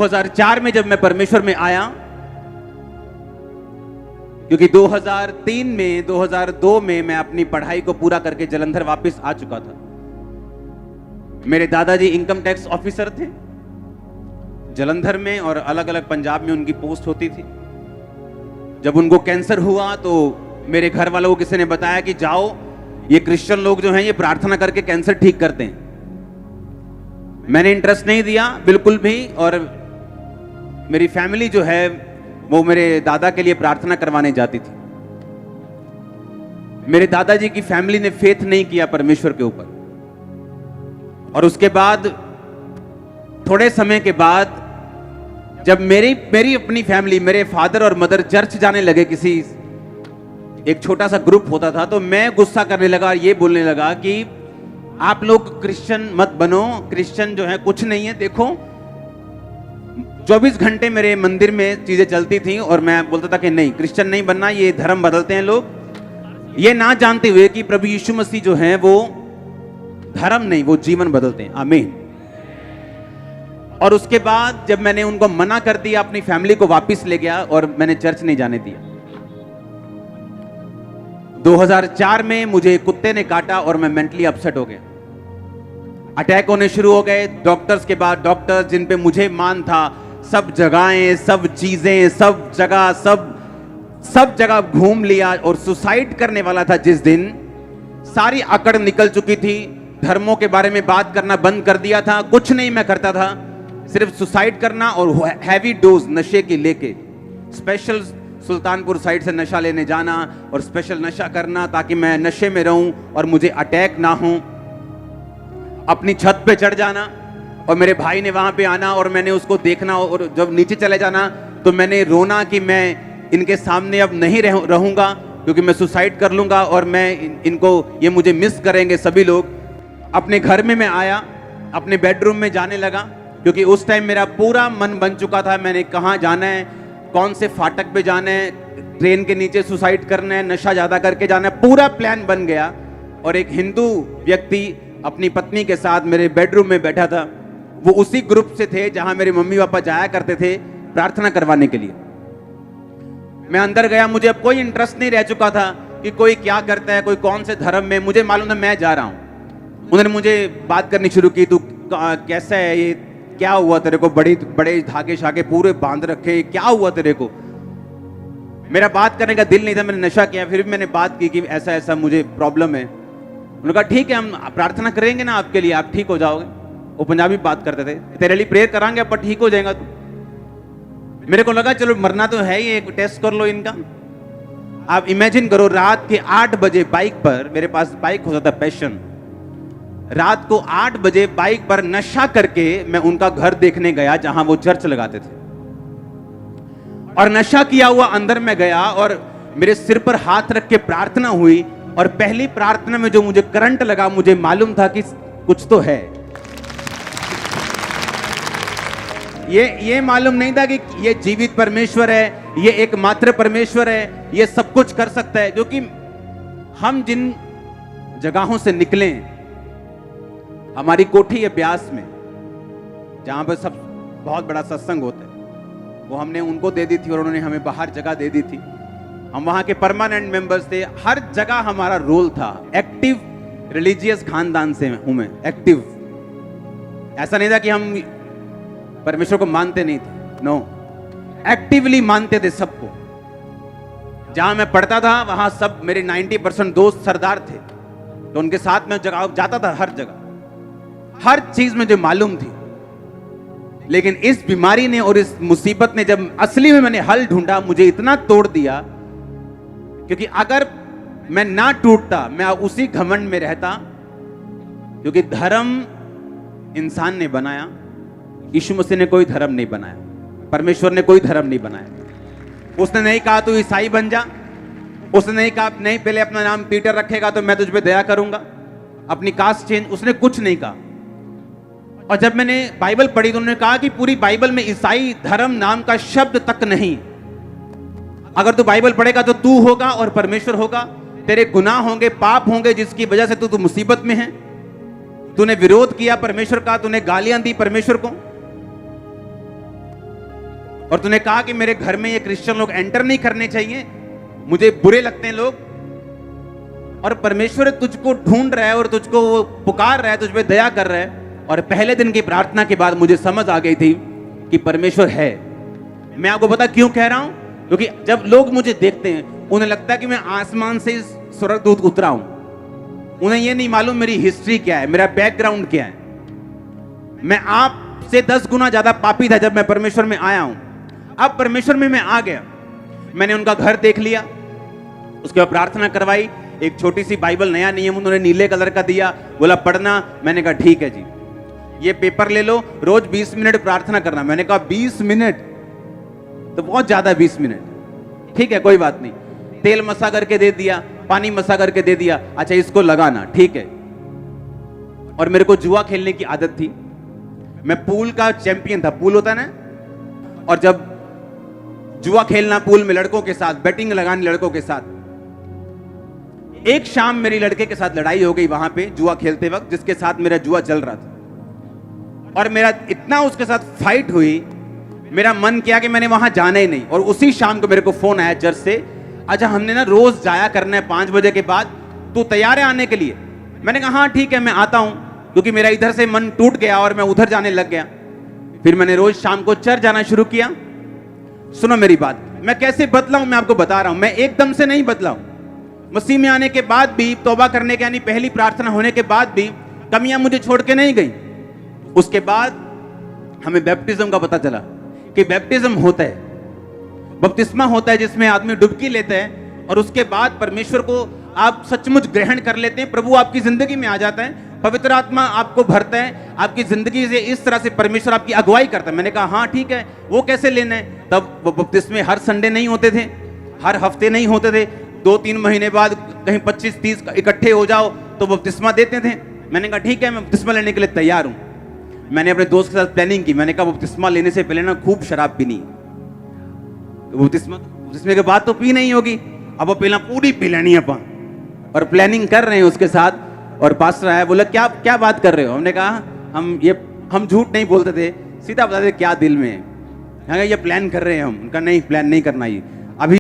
2004 में जब मैं परमेश्वर में आया, क्योंकि 2003 में 2002 में मैं अपनी पढ़ाई को पूरा करके जलंधर वापस आ चुका था। मेरे दादाजी इनकम टैक्स ऑफिसर थे जलंधर में, और अलग अलग पंजाब में उनकी पोस्ट होती थी। जब उनको कैंसर हुआ तो मेरे घर वालों को किसी ने बताया कि जाओ, ये क्रिश्चियन लोग जो हैं ये प्रार्थना करके कैंसर ठीक करते हैं। मैंने इंटरेस्ट नहीं दिया बिल्कुल भी, और मेरी फैमिली जो है वो मेरे दादा के लिए प्रार्थना करवाने जाती थी। मेरे दादाजी की फैमिली ने फेथ नहीं किया परमेश्वर के ऊपर, और उसके बाद थोड़े समय के बाद जब मेरी अपनी फैमिली, मेरे फादर और मदर चर्च जाने लगे, किसी एक छोटा सा ग्रुप होता था, तो मैं गुस्सा करने लगा, ये बोलने लगा कि आप लोग क्रिश्चियन मत बनो, क्रिश्चियन जो है कुछ नहीं है। देखो 24 घंटे मेरे मंदिर में चीजें चलती थी, और मैं बोलता था कि नहीं, क्रिश्चियन नहीं बनना, ये धर्म बदलते हैं लोग, ये ना जानते हुए कि प्रभु यीशु मसीह जो है वो धर्म नहीं, वो जीवन बदलते हैं। आमीन। और उसके बाद जब मैंने उनको मना कर दिया, अपनी फैमिली को वापस ले गया और मैंने चर्च नहीं जाने दिया। 2004 में मुझे कुत्ते ने काटा और मैं मेंटली अपसेट हो गया। अटैक होने शुरू हो गए। डॉक्टर्स के बाद डॉक्टर्स, जिन पे मुझे मान था, सब जगहें, सब चीजें, सब जगह घूम लिया, और सुसाइड करने वाला था जिस दिन, सारी अकड़ निकल चुकी थी। धर्मों के बारे में बात करना बंद कर दिया था, कुछ नहीं मैं करता था, सिर्फ सुसाइड करना और हैवी डोज नशे की लेके स्पेशल सुल्तानपुर साइड से नशा लेने जाना और स्पेशल नशा करना ताकि मैं नशे में रहूं और मुझे अटैक ना हो। अपनी छत पे चढ़ जाना और मेरे भाई ने वहां पे आना और मैंने उसको देखना, और जब नीचे चले जाना तो मैंने रोना कि मैं इनके सामने अब नहीं रहूंगा, क्योंकि मैं सुसाइड कर लूंगा और मैं इनको, ये मुझे मिस करेंगे सभी लोग। अपने घर में मैं आया, अपने बेडरूम में जाने लगा, क्योंकि उस टाइम मेरा पूरा मन बन चुका था, मैंने कहाँ जाना है, कौन से फाटक पे जाना है, ट्रेन के नीचे सुसाइड करना है, नशा ज्यादा करके जाना है, पूरा प्लान बन गया। और एक हिंदू व्यक्ति अपनी पत्नी के साथ मेरे बेडरूम में बैठा था, वो उसी ग्रुप से थे जहां मेरे मम्मी पापा जाया करते थे प्रार्थना करवाने के लिए। मैं अंदर गया, मुझे अब कोई इंटरेस्ट नहीं रह चुका था कि कोई क्या करता है, कोई कौन से धर्म में, मुझे मालूम था मैं जा रहा हूं। उन्होंने मुझे बात करनी शुरू की, तू कैसा है, ये क्या हुआ तेरे को, बड़े धागे शागे पूरे बांध रखे, क्या हुआ तेरे को। मेरा बात करने का दिल नहीं था, मैंने नशा किया, फिर भी मैंने बात की कि ऐसा ऐसा मुझे प्रॉब्लम है। उन्होंने कहा ठीक है, हम प्रार्थना करेंगे ना आपके लिए, आप ठीक हो जाओगे। वो पंजाबी बात करते थे, तेरे लिए प्रेयर करांगे पर ठीक हो जाएगा तू। मेरे को लगा चलो मरना तो है ही, एक टेस्ट कर लो इनका। आप इमेजिन करो, रात के 8 बजे बाइक पर, मेरे पास बाइक होता था पैशन, रात को 8 बजे बाइक पर नशा करके मैं उनका घर देखने गया जहां वो चर्च लगाते थे, और नशा किया हुआ अंदर में गया और मेरे सिर पर हाथ रख के प्रार्थना हुई। और पहली प्रार्थना में जो मुझे करंट लगा, मुझे मालूम था कि कुछ तो है। ये मालूम नहीं था कि ये जीवित परमेश्वर है, ये एकमात्र परमेश्वर है, ये सब कुछ कर सकता है। क्योंकि हम जिन जगहों से निकले, हमारी कोठी है ब्यास में जहां पर सब बहुत बड़ा सत्संग होता है, वो हमने उनको दे दी थी और उन्होंने हमें बाहर जगह दे दी थी। हम वहां के परमानेंट मेंबर्स थे, हर जगह हमारा रोल था। एक्टिव रिलीजियस खानदान से हूं मैं, एक्टिव। ऐसा नहीं था कि हम परमेश्वर को मानते नहीं थे, नो, एक्टिवली मानते थे सबको। जहां मैं पढ़ता था वहां सब मेरे 90% दोस्त सरदार थे, तो उनके साथ में जगह जाता था, हर जगह हर चीज मुझे मालूम थी। लेकिन इस बीमारी ने और इस मुसीबत ने, जब असली में मैंने हल ढूंढा, मुझे इतना तोड़ दिया, क्योंकि अगर मैं ना टूटता, मैं उसी घमंड में रहता। क्योंकि धर्म इंसान ने बनाया, यीशु मसीह ने कोई धर्म नहीं बनाया, परमेश्वर ने कोई धर्म नहीं बनाया। उसने नहीं कहा तू ईसाई बन जा, उसने नहीं कहा नहीं पहले अपना नाम पीटर रखेगा तो मैं तुझ पे दया करूंगा, अपनी कास्ट चेंज, उसने कुछ नहीं कहा। और जब मैंने बाइबल पढ़ी तो उन्होंने कहा कि पूरी बाइबल में ईसाई धर्म नाम का शब्द तक नहीं। अगर तू बाइबल पढ़ेगा तो तू होगा और परमेश्वर होगा, तेरे गुनाह होंगे, पाप होंगे, जिसकी वजह से तू मुसीबत में है। तूने विरोध किया परमेश्वर का, तूने गालियां दी परमेश्वर को। और तूने कहा कि मेरे घर में ये क्रिश्चियन लोग एंटर नहीं करने चाहिए, मुझे बुरे लगते हैं लोग। और परमेश्वर तुझको ढूंढ रहा है और तुझको वो पुकार रहा है, तुझ पे दया कर रहा है। और पहले दिन की प्रार्थना के बाद मुझे समझ आ गई थी कि परमेश्वर है। मैं आपको पता क्यों कह रहा हूं? क्योंकि जब लोग मुझे देखते हैं उन्हें लगता है कि मैं आसमान से स्वर्गदूत उतरा हूं। उन्हें यह नहीं मालूम मेरी हिस्ट्री क्या है, मेरा बैकग्राउंड क्या है। मैं आपसे 10 गुना ज्यादा पापी था जब मैं परमेश्वर में आया हूं। अब परमेश्वर में मैं आ गया। मैंने उनका घर देख लिया, उसके बाद प्रार्थना करवाई। एक छोटी सी बाइबल, नया नियम उन्होंने नीले कलर का दिया, बोला पढ़ना। मैंने कहा ठीक है जी, ये पेपर ले लो, रोज 20 मिनट प्रार्थना करना। मैंने कहा 20 मिनट तो बहुत ज्यादा, 20 मिनट ठीक है, कोई बात नहीं। तेल मसा करके दे दिया, पानी मसा करके दे दिया, अच्छा इसको लगाना, ठीक है। और मेरे को जुआ खेलने की आदत थी, मैं पूल का चैंपियन था। पूल होता ना, और जब जुआ खेलना पूल में लड़कों के साथ, बैटिंग लगानी लड़कों के साथ। एक शाम मेरी लड़के के साथ लड़ाई हो गई वहां पे जुआ खेलते वक्त, जिसके साथ मेरा जुआ चल रहा था। और मेरा इतना उसके साथ फाइट हुई, मेरा मन किया कि मैंने वहां जाना ही नहीं। और उसी शाम को मेरे को फोन आया चर्च से, अच्छा हमने ना रोज जाया करना है 5 बजे के बाद, तू तैयार है आने के लिए? मैंने कहा हाँ ठीक है मैं आता हूं, क्योंकि मेरा इधर से मन टूट गया और मैं उधर जाने लग गया। फिर मैंने रोज शाम को चर्च जाना शुरू किया। सुनो मेरी बात, मैं कैसे बदला हूं मैं आपको बता रहा हूं। मैं एकदम से नहीं बदला हूं। मसीह में आने के बाद भी, तौबा करने के यानी पहली प्रार्थना होने के बाद भी कमियां मुझे छोड़ के नहीं गई। उसके बाद हमें बैप्टिज्म का पता चला कि बैप्टिज्म होता है, बपतिस्मा होता है जिसमें आदमी डुबकी लेता है और उसके बाद परमेश्वर को आप सचमुच ग्रहण कर लेते हैं। प्रभु आपकी जिंदगी में आ जाता है, पवित्र आत्मा आपको भरता है, आपकी जिंदगी से इस तरह से परमेश्वर आपकी अगुवाई करता है। मैंने कहा हाँ ठीक है, वो कैसे लेना है? तब वो बपतिस्मे हर संडे नहीं होते थे, हर हफ्ते नहीं होते थे, 2-3 महीने बाद कहीं 25-30 इकट्ठे हो जाओ तो बपतिस्मा देते थे। मैंने कहा ठीक है मैं बपतिस्मा लेने के लिए तैयार हूं। मैंने अपने दोस्त के साथ प्लानिंग की, मैंने कहा बपतिस्मा लेने से पहले ना खूब शराब पीनी, बपतिस्मे के बाद तो पी नहीं होगी, अब वो पहला पूरी पी लेनी है अपन। और प्लानिंग कर रहे हैं उसके साथ, और पास्टर आया, बोला क्या क्या बात कर रहे हो? हमने कहा हम झूठ नहीं बोलते थे, सीधा बताते क्या दिल में है। ये प्लान कर रहे हैं हम। उनका नहीं, प्लान नहीं करना, ये